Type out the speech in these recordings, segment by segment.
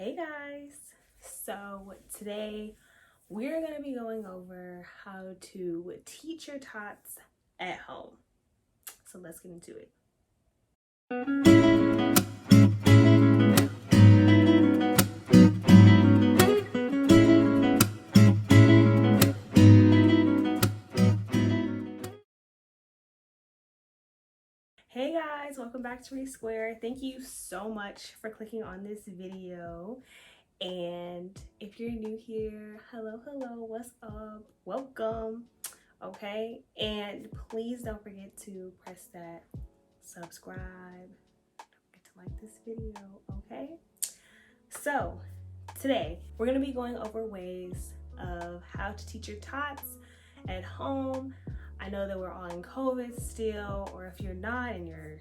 Hey guys, so today we're going to be going over how to teach your tots at home. So let's get into it. Hey guys, welcome back to Resquare. Thank you so much for clicking on this video. And if you're new here, hello, what's up? Welcome. Okay, and please don't forget to press that subscribe. Don't forget to like this video, okay? So today we're going to be going over ways of how to teach your tots at home. I know that we're all in COVID still, or if you're not and you're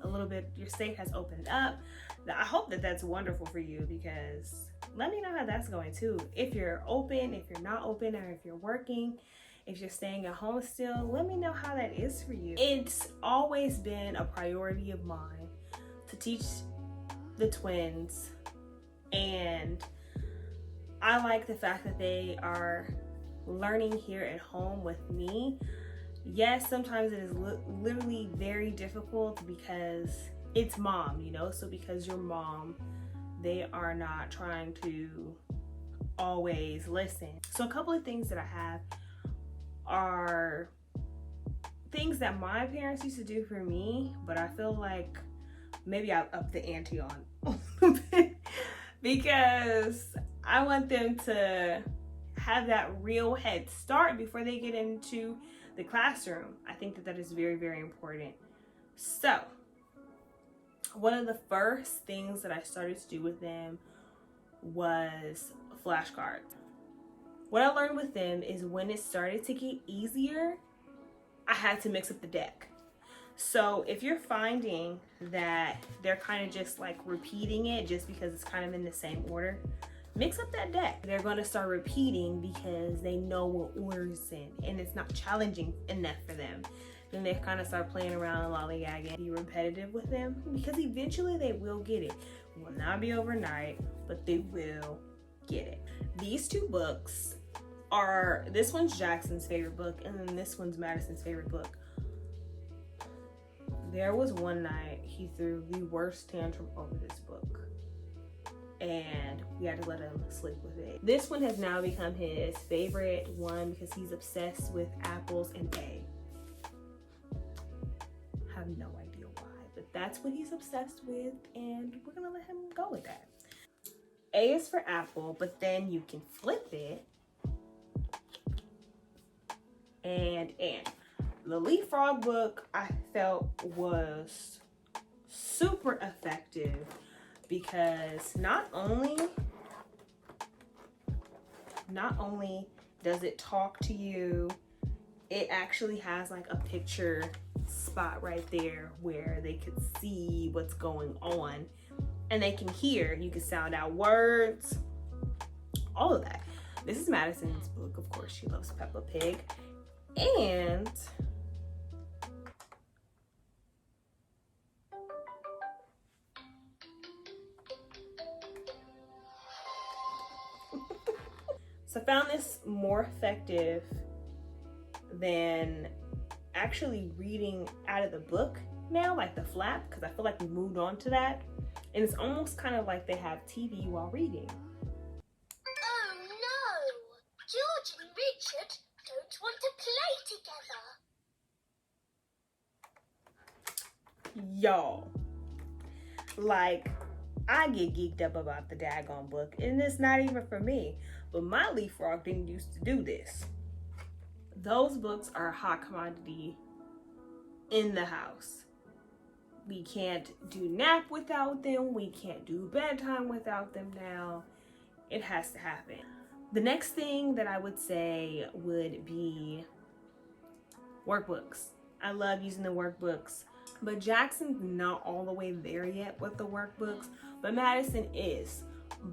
a little bit, your state has opened up. I hope that that's wonderful for you, because let me know how that's going too. If you're open, if you're not open, or if you're working, if you're staying at home still, let me know how that is for you. It's always been a priority of mine to teach the twins, and I like the fact that they are learning here at home with me. Yes, sometimes it is literally very difficult because it's mom, you know, so because you're mom, they are not trying to always listen. So a couple of things that I have are things that my parents used to do for me, but I feel like maybe I'll up the ante on a little bit, because I want them to have that real head start before they get into the classroom. I think that that is very, very important. So one of the first things that I started to do with them was flashcards. What I learned with them is when it started to get easier, I had to mix up the deck. So if you're finding that they're kind of just like repeating it just because it's kind of in the same order, mix up that deck. They're going to start repeating because they know what order it's in, and it's not challenging enough for them. Then they kind of start playing around and lollygagging. Be repetitive with them, because eventually they will get it. It will not be overnight, but they will get it. These two books are, this one's Jackson's favorite book, and then this one's Madison's favorite book. There was one night he threw the worst tantrum over this book, and we had to let him sleep with it. This one has now become his favorite one because he's obsessed with apples and A. I have no idea why, but that's what he's obsessed with, and we're gonna let him go with that. A is for apple, but then you can flip it and. The Leapfrog book I felt was super effective, because not only does it talk to you, it actually has like a picture spot right there where they could see what's going on, and they can hear, you can sound out words, all of that. This is Madison's book. Of course, she loves Peppa Pig. And so I found this more effective than actually reading out of the book now, like the flap, because I feel like we moved on to that. And it's almost kind of like they have TV while reading. Oh no! George and Richard don't want to play together. Y'all, like, I get geeked up about the daggone book, and it's not even for me. But my Leapfrog didn't used to do this. Those books are a hot commodity in the house. We can't do nap without them. We can't do bedtime without them now. It has to happen. The next thing that I would say would be workbooks. I love using the workbooks, but Jackson's not all the way there yet with the workbooks, but Madison is.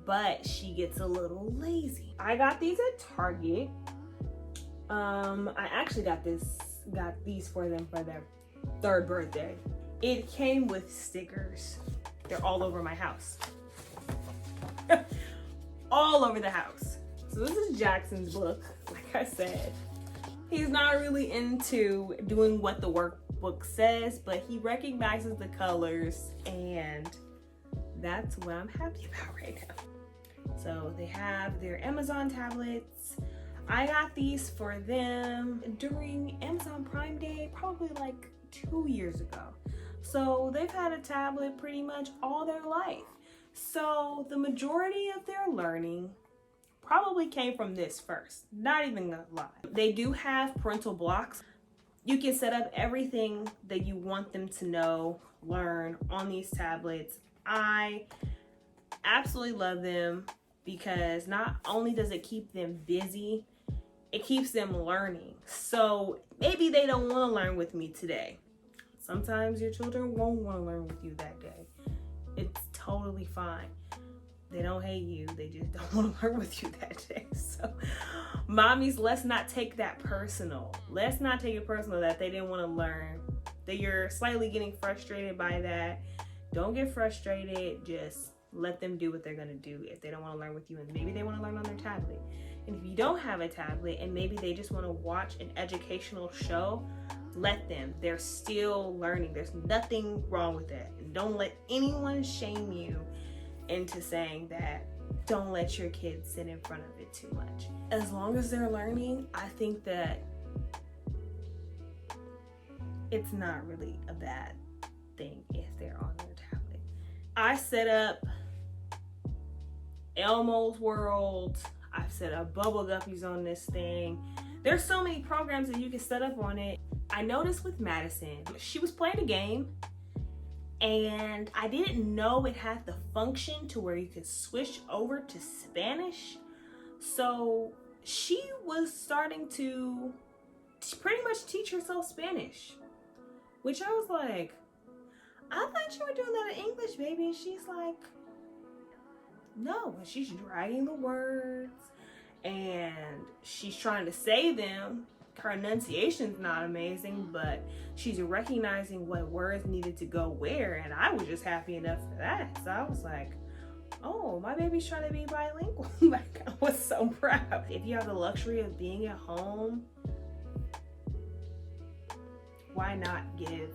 But she gets a little lazy. I got these at Target. I actually got these for them for their 3rd birthday. It came with stickers. They're all over my house. all over the house. So this is Jackson's book. Like I said, he's not really into doing what the workbook says, but he recognizes the colors, and that's what I'm happy about right now. So they have their Amazon tablets. I got these for them during Amazon Prime Day, probably like 2 years ago. So they've had a tablet pretty much all their life. So the majority of their learning probably came from this first, not even gonna lie. They do have parental blocks. You can set up everything that you want them to know, learn on these tablets. I absolutely love them because not only does it keep them busy, it keeps them learning. So maybe they don't want to learn with me today. Sometimes your children won't want to learn with you that day. It's totally fine. They don't hate you, they just don't want to learn with you that day. So mommies, let's not take that personal. Let's not take it personal that they didn't want to learn, that you're slightly getting frustrated by that. Don't get frustrated. Just let them do what they're going to do if they don't want to learn with you, and maybe they want to learn on their tablet. And if you don't have a tablet and maybe they just want to watch an educational show, let them. They're still learning. There's nothing wrong with that. And don't let anyone shame you into saying that don't let your kids sit in front of it too much. As long as they're learning, I think that it's not really a bad thing if they're on their tablet. I set up Elmo's World. I've set up Bubble Guppies on this thing. There's so many programs that you can set up on it. I noticed with Madison, she was playing a game and I didn't know it had the function to where you could switch over to Spanish. So she was starting to pretty much teach herself Spanish, which I was like, I thought you were doing that in English, baby. And she's like, no. And she's dragging the words and she's trying to say them. Her enunciation's not amazing, but she's recognizing what words needed to go where, and I was just happy enough for that. So I was like, oh, my baby's trying to be bilingual. Like, I was so proud. If you have the luxury of being at home, why not give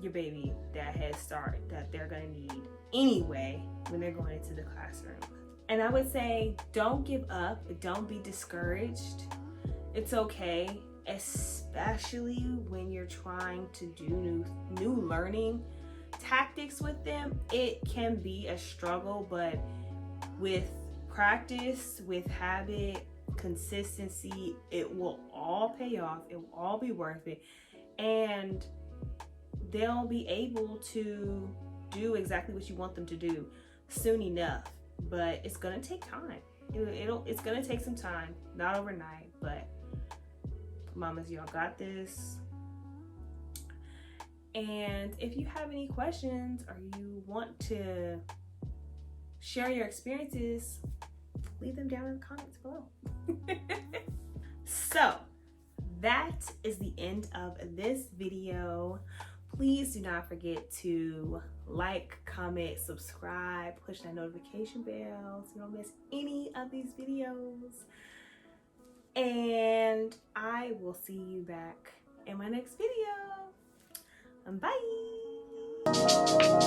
your baby that head start that they're gonna need anyway when they're going into the classroom? And I would say, don't give up, but don't be discouraged. It's okay, especially when you're trying to do new learning tactics with them. It can be a struggle, but with practice, with habit, consistency, it will all pay off. It will all be worth it. And they'll be able to do exactly what you want them to do soon enough. But it's gonna take time. It's gonna take some time, not overnight, but mamas, y'all got this. And if you have any questions or you want to share your experiences, leave them down in the comments below. So that is the end of this video. Please do not forget to like, comment, subscribe, push that notification bell so you don't miss any of these videos. And I will see you back in my next video. Bye.